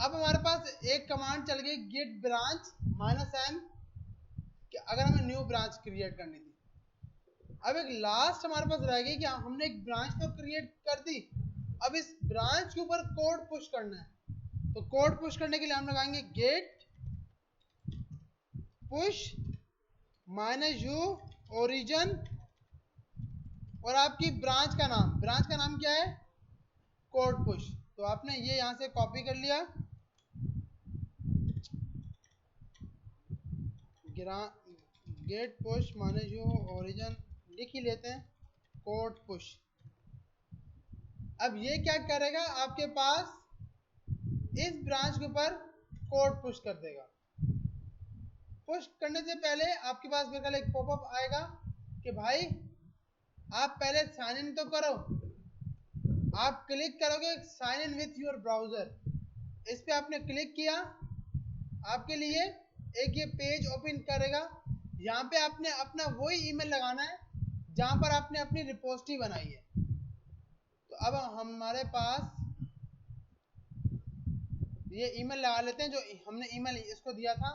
अब हमारे पास एक कमांड चल गई गेट ब्रांच -m कि अगर हमें न्यू ब्रांच क्रिएट करनी थी। अब एक लास्ट हमारे पास रह गई कि हमने एक ब्रांच तो क्रिएट कर दी, अब इस ब्रांच के ऊपर कोड पुश करना है। तो कोड पुश करने के लिए हम लगाएंगे गेट पुश -u ओरिजिन और आपकी ब्रांच का नाम क्या है, कोड पुश। तो आपने ये यहां से कॉपी कर लिया, गेट पुश -u ओरिजिन लिख ही लेते हैं, कोड पुश। अब ये क्या करेगा, आपके पास इस ब्रांच के ऊपर कोड पुश कर देगा। पुश करने से पहले आपके पास मेरे ख्याल एक पॉपअप आएगा कि भाई आप पहले साइन इन तो करो। आप क्लिक करोगे sign in with your browser, इस पे आपने क्लिक किया, आपके लिए एक ये पेज ओपन करेगा। यहाँ पे आपने अपना वही ईमेल लगाना है जहां पर आपने अपनी रिपोजिटरी बनाई है। तो अब हमारे पास ये ईमेल लगा लेते हैं जो हमने ईमेल इसको दिया था।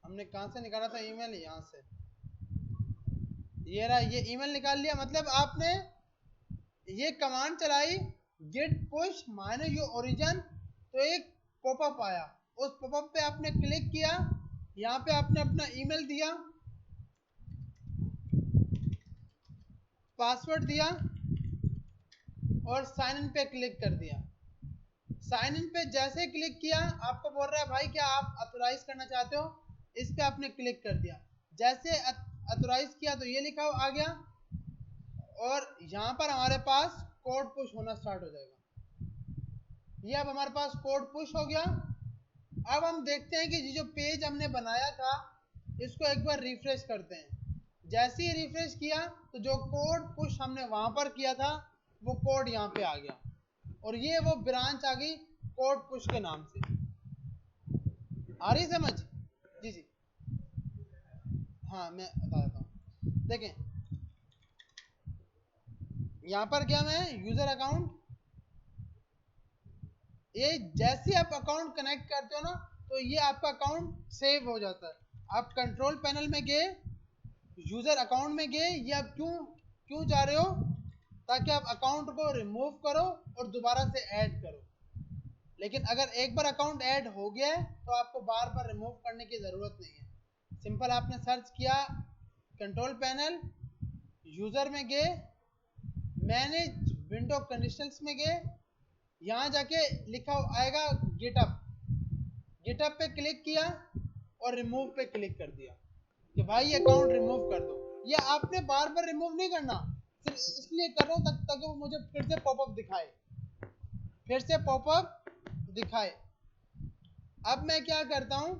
हमने कहां से निकाला था ईमेल, यहां से, ये रहा, ये ईमेल निकाल लिया। मतलब आपने ये कमांड चलाई गेट पुश -u ओरिजिन, तो एक पॉपअप आया, उस पॉपअप पे आपने क्लिक किया, यहाँ पे आपने अपना ईमेल दिया, पासवर्ड दिया और साइन इन पे क्लिक कर दिया। साइन इन पे जैसे क्लिक किया, आपको बोल रहा है भाई क्या आप ऑथोराइज करना चाहते हो, इस पे आपने क्लिक कर दिया। जैसे ऑथोराइज किया तो ये लिखा आ गया और यहाँ पर हमारे पास कोड पुश होना स्टार्ट हो जाएगा। ये अब हमारे पास कोड पुश हो गया। अब हम देखते हैं कि ये जो पेज हमने बनाया था इसको एक बार रिफ्रेश करते हैं। जैसे ही रिफ्रेश किया तो जो कोड पुश हमने वहां पर किया था वो कोड यहाँ पे आ गया और ये वो ब्रांच आ गई कोड पुश के नाम से। आ रही समझ? जी जी, हाँ मैं बता देता हूँ। देखें यहाँ पर क्या मैं यूजर अकाउंट, ये जैसे आप अकाउंट कनेक्ट करते हो ना तो ये आपका अकाउंट सेव हो जाता है। आप कंट्रोल पैनल में गए, यूजर अकाउंट में गए, ये आप क्यों जा रहे हो, ताकि आप अकाउंट को रिमूव करो और दोबारा से ऐड करो। लेकिन अगर एक बार अकाउंट ऐड हो गया है तो आपको बार बार रिमूव करने की जरूरत नहीं है। सिंपल आपने सर्च किया, कंट्रोल पैनल, यूजर में गए, मैनेज विंडो कंडीशंस में गए, यहाँ जाके लिखा आएगा गिटअप, गिटअप पे क्लिक किया और रिमूव पे क्लिक कर दिया कि भाई ये अकाउंट रिमूव कर दो। ये आपने बार बार रिमूव नहीं करना, सिर्फ इसलिए कर रहा हूँ ताकि वो मुझे फिर से पॉपअप दिखाए, फिर से पॉपअप दिखाए। अब मैं क्या करता हूँ,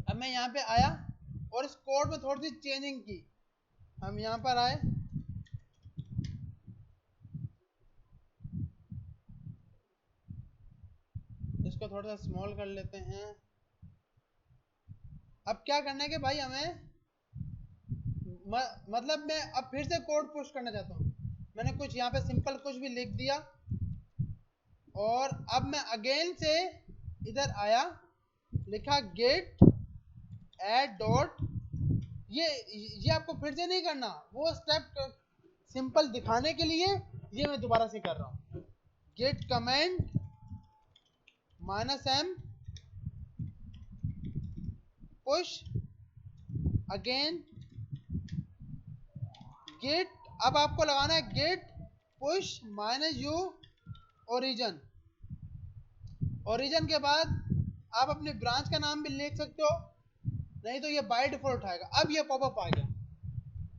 अब मैं यहाँ पे आया और इस कोड में थोड़ी सी चेंजिंग की। हम यहाँ पर आए, इसको थोड़ा सा स्मॉल कर लेते हैं। अब क्या करना है कि भाई हमें मतलब मैं अब फिर से कोड पुश करना चाहता हूँ। मैंने कुछ यहाँ पे सिंपल कुछ भी लिख दिया और अब मैं अगेन से इधर आया, लिखा गेट ऐड डॉट, ये आपको फिर से नहीं करना, वो स्टेप सिंपल दिखाने के लिए ये मैं दोबारा से कर रहा हूँ। Git commit -m push again git, अब आपको लगाना है git push -u origin. Origin के बाद आप अपने ब्रांच का नाम भी लिख सकते हो, नहीं तो ये बाय डिफॉल्ट आएगा। अब ये पॉपअप आ गया,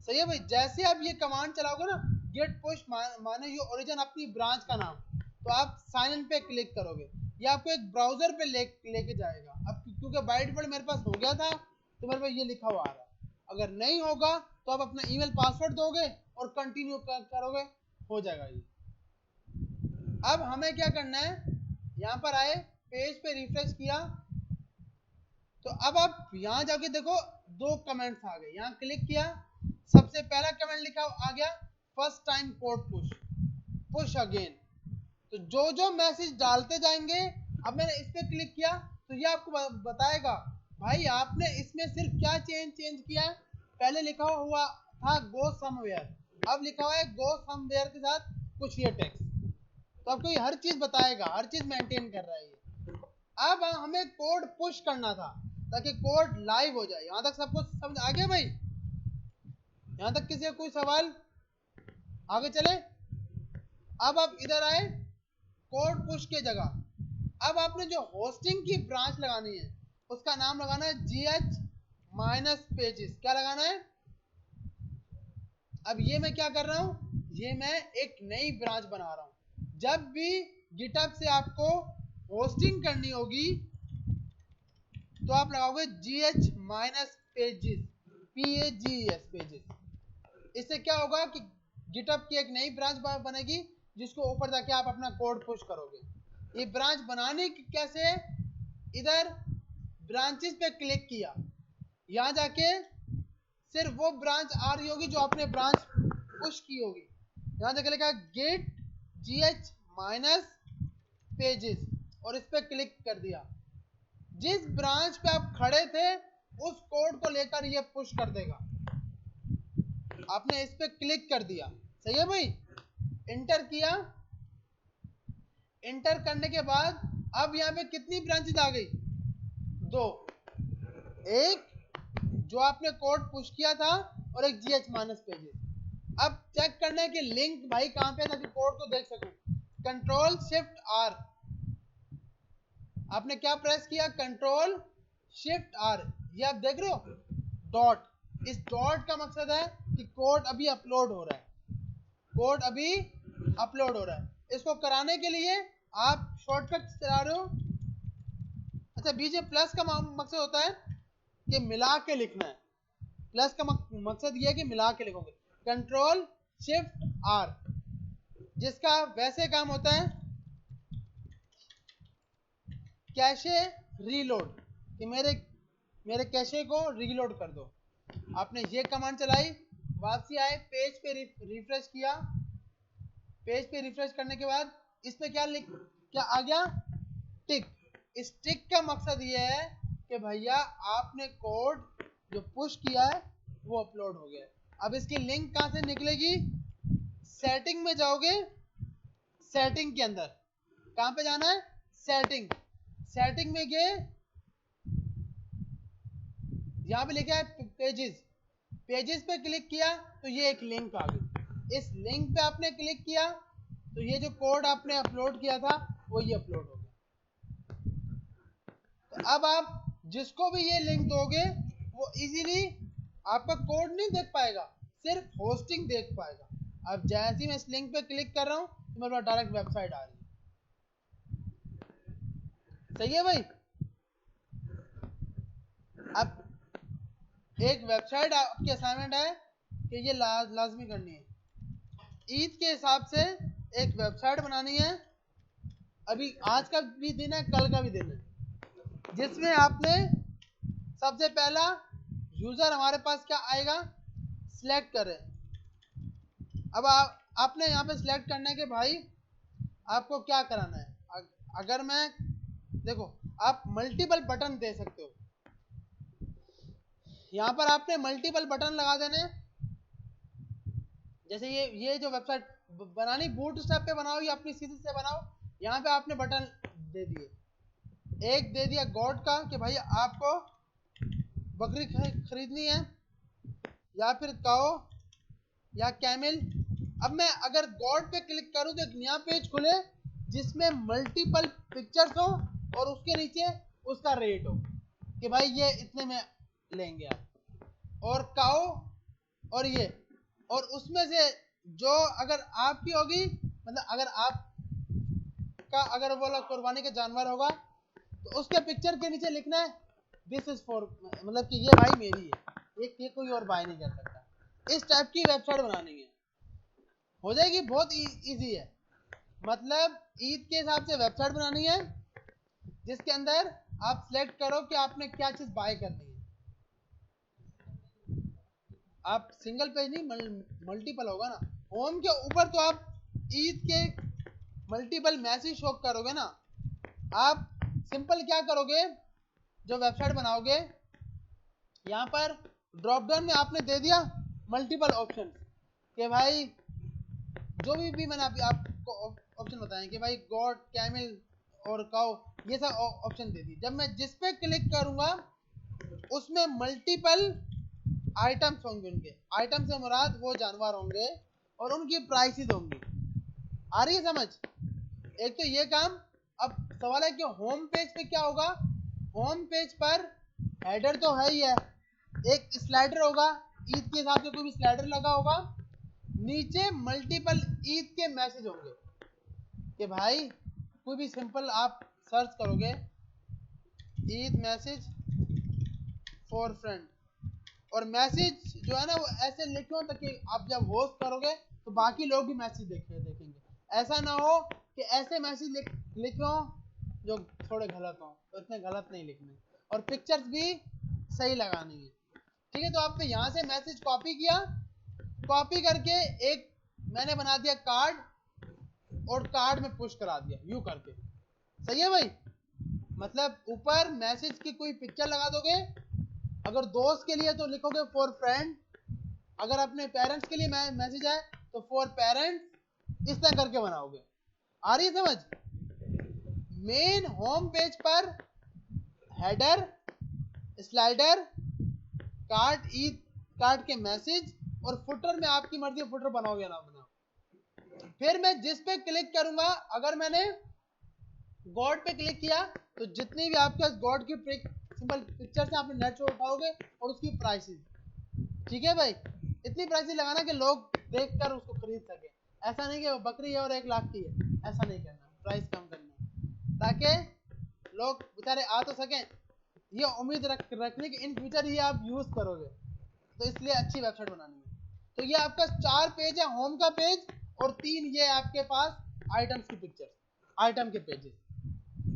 सही है भाई। जैसे आप ये कमांड चलाओगे ना गेट पुश -u ओरिजिन अपनी ब्रांच का नाम, तो आप साइन इन पे क्लिक करोगे, ये आपको एक ब्राउजर पे लेके जाएगा। अब क्योंकि बाय डिफॉल्ट मेरे पास हो गया था तो मेरे पास ये लिखा हुआ आ रहा है। अगर नहीं होगा तो आप अपना ईमेल पासवर्ड दोगे और कंटिन्यू करोगे, हो जाएगा ये। अब हमें क्या करना है, यहाँ पर आए, पेज पे रिफ्रेश किया तो अब आप यहाँ जाके देखो दो कमेंट्स आ गए। यहाँ क्लिक किया, सबसे पहला कमेंट लिखा आ गया first time code push, push again. तो जो जो मैसेज डालते जाएंगे, अब मैंने इस पे क्लिक किया तो ये आपको बताएगा भाई आपने इसमें सिर्फ क्या चेंज किया है। पहले लिखा हुआ था गो समवेयर, अब लिखा हुआ है गो समवेयर के साथ कुछ ये टेक्स्ट। तो आपको ये हर चीज बताएगा, हर चीज मेंटेन कर रहा है ये। अब हमें कोड पुश करना था ताकि कोड लाइव हो जाए। यहां तक सबको समझ आ गया भाई? यहां तक किसी का कोई सवाल? आगे चले। अब आप इधर आए कोड पुश की जगह अब आपने जो होस्टिंग की ब्रांच लगानी है उसका नाम लगाना है gh-pages। क्या लगाना है? अब ये मैं क्या कर रहा हूं, ये मैं एक नई ब्रांच बना रहा हूं। जब भी गिटहब से आपको होस्टिंग करनी होगी तो आप लगाओगे gh-pages, pages। इससे क्या होगा कि गिटहब की एक नई ब्रांच बनेगी जिसको ऊपर जाके आप अपना कोड पुश करोगे। ये ब्रांच बनाने की कैसे है, इधर ब्रांचेस पे क्लिक किया, यहां जाके सिर्फ वो ब्रांच आ रही होगी जो आपने ब्रांच पुश की होगी। यहां जाके लिखा गेट gh-pages और इस पे क्लिक कर दिया। जिस ब्रांच पे आप खड़े थे उस कोड को लेकर ये पुश कर देगा। आपने इस पे क्लिक कर दिया, सही है भाई? इंटर किया, इंटर करने के बाद अब यहाँ पे कितनी ब्रांचेस आ गई? 2। एक जो आपने कोड पुश किया था और एक gh-pages। अब चेक करना है कि लिंक भाई कहां पे है ताकि कोड को देख सकूं। कंट्रोल शिफ्ट आर, आपने क्या प्रेस किया? कंट्रोल शिफ्ट आर, ये आप देख रहे हो डॉट। इस डॉट का मकसद है कि कोड अभी अपलोड हो रहा है, कोड अभी अपलोड हो रहा है। इसको कराने के लिए आप शॉर्टकट चला रहे हो। अच्छा, बीच में प्लस का मकसद होता है कि मिला के लिखना है। प्लस का मकसद ये है कि मिला के लिखोगे। कंट्रोल शिफ्ट आर, जिसका वैसे काम होता है कैशे रीलोड, कि मेरे कैशे को रीलोड कर दो। आपने ये कमांड चलाई, वापसी आए, पेज पे रिफ्रेश किया। पेज पे रिफ्रेश करने के बाद इस पे क्या आ गया? टिक। इस टिक का मकसद ये है कि भैया आपने कोड जो पुश किया है वो अपलोड हो गया है। अब इसकी लिंक कहां से निकलेगी? सेटिंग में जाओगे, सेटिंग के अंदर कहां पे जाना है? सेटिंग। सेटिंग में गए, यहां पे लिखा है पेजेस, पेजेस पे क्लिक किया तो ये एक लिंक आ गई। इस लिंक पे आपने क्लिक किया तो ये जो कोड आपने अपलोड किया था वो ये अपलोड हो गया। तो अब आप जिसको भी ये लिंक दोगे वो इजीली आपका कोड नहीं देख पाएगा, सिर्फ होस्टिंग देख पाएगा। अब जैसे ही मैं इस लिंक पे क्लिक कर रहा हूं तो मेरे पास डायरेक्ट वेबसाइट आ रही है। सही है भाई? अब एक वेबसाइट आपकी असाइनमेंट है कि ये लाजमी करनी है। ईद के हिसाब से एक वेबसाइट बनानी है। अभी आज का भी दिन है, कल का भी दिन है, जिसमें आपने सबसे पहला यूजर हमारे पास क्या आएगा सिलेक्ट करें। अब आपने यहाँ पे सिलेक्ट करने के भाई आपको क्या कराना है। अगर मैं देखो, आप मल्टीपल बटन दे सकते हो। यहाँ पर आपने मल्टीपल बटन लगा देने। जैसे ये जो वेबसाइट बनानी बूटस्ट्रैप पे बनाओ या अपनी सीधी से बनाओ, यहाँ पे आपने बटन दे दिए। एक दे दिया गॉड का कि भाई आपको बकरी खरीदनी है या फिर काओ या कैमल। अब मैं अगर गॉड पे क्लिक करूं तो एक नया पेज खुले जिसमें मल्टीपल पिक्चर्स हो और उसके नीचे उसका रेट हो कि भाई ये इतने में लेंगे आप, और काओ और ये, और उसमें से जो अगर आपकी होगी, मतलब अगर आप का अगर वो कुर्बानी का जानवर होगा तो उसके पिक्चर के नीचे लिखना है दिस इज फॉर, मतलब कि ये भाई मेरी है, ये कोई और बाय नहीं कर सकता। इस टाइप की वेबसाइट बनानी है, हो जाएगी, बहुत इजी है। मतलब ईद के हिसाब से वेबसाइट बनानी है जिसके अंदर आप सिलेक्ट करो कि आपने क्या चीज बाय करनी है। आप सिंगल पेज नहीं, मल्टीपल होगा ना। होम के ऊपर तो आप ईद के मल्टीपल मैसेज शो करोगे ना, आप सिंपल क्या करोगे, जो वेबसाइट बनाओगे यहाँ पर ड्रॉप डाउन में आपने दे दिया मल्टीपल ऑप्शन कि भाई जो भी मैंने आपको ऑप्शन बताए कि भाई गॉड, कैमल और काउ, ये सब ऑप्शन दे दी। जब मैं जिस पे क्लिक करूंगा उसमें मल्टीपल आइटम्स होंगे, उनके आइटम से मुराद वो जानवर होंगे और उनकी प्राइसेस होंगी। आ रही है समझ? एक तो ये काम। अब सवाल है कि होम पेज पे क्या होगा। होम पेज पर हेडर तो है ही है, एक स्लाइडर होगा, ईद के हिसाब से कोई भी स्लाइडर लगा होगा, नीचे मल्टीपल ईद के मैसेज होंगे कि भाई कोई भी सिंपल आप सर्च करोगे ईद मैसेज फॉर फ्रेंड, और मैसेज जो है ना वो ऐसे लिखे हो ताकि आप जब होस्ट करोगे तो बाकी लोग भी मैसेज देखेंगे। ऐसा ना हो कि ऐसे मैसेज लिखे हो जो थोड़े गलत हो, तो इतने गलत नहीं लिखने, और पिक्चर्स भी सही लगानी है। ठीक है, तो आपने यहाँ से मैसेज कॉपी किया, कॉपी करके एक मैंने बना दिया कार्ड और कार्ड में पुश करा दिया यू करके। सही है भाई? मतलब ऊपर मैसेज की कोई पिक्चर लगा दोगे, अगर दोस्त के लिए तो लिखोगे फॉर फ्रेंड, अगर अपने पेरेंट्स के लिए मैसेज है तो फॉर पेरेंट्स, इस तरह करके बनाओगे। आ रही है समझ? मेन होम पेज पर header, slider, card, Eid card के मैसेज, और फुटर में आपकी मर्जी फुटर बनाओगे ना बनाओ। फिर मैं जिस पे क्लिक करूंगा, अगर मैंने गॉड पे क्लिक किया तो जितनी भी आपके पास गॉड की सिंपल पिक्चर से आपने नेट से उठाओगे और उसकी प्राइसेस। ठीक है भाई? इतनी प्राइसेस लगाना कि लोग देखकर उसको खरीद सके। ऐसा नहीं कि वो बकरी है और 1 लाख की है, ऐसा नहीं करना, प्राइस कम करना ताकि लोग बेचारे आ तो सकें। ये उम्मीद रखने की इन फ्यूचर ये आप यूज करोगे, तो इसलिए अच्छी वेबसाइट बनानी है। तो ये आपका 4 पेज है होम का पेज, और 3 ये आपके पास आइटम्स की पिक्चर, आइटम के पेजेस।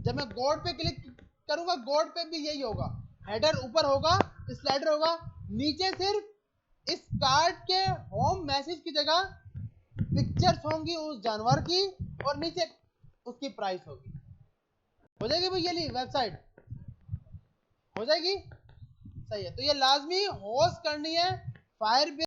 जब मैं गॉड पे क्लिक करूंगा, गॉड पे भी यही होगा, हेडर ऊपर होगा, स्लाइडर होगा, नीचे सिर्फ इस कार्ड के होम मैसेज की जगह पिक्चर्स होंगी उस जानवर की, और नीचे उसकी प्राइस होगी। हो जाएगी भाई ये वेबसाइट? हो जाएगी? सही है। तो ये लाजमी होस्ट करनी है फायरबेस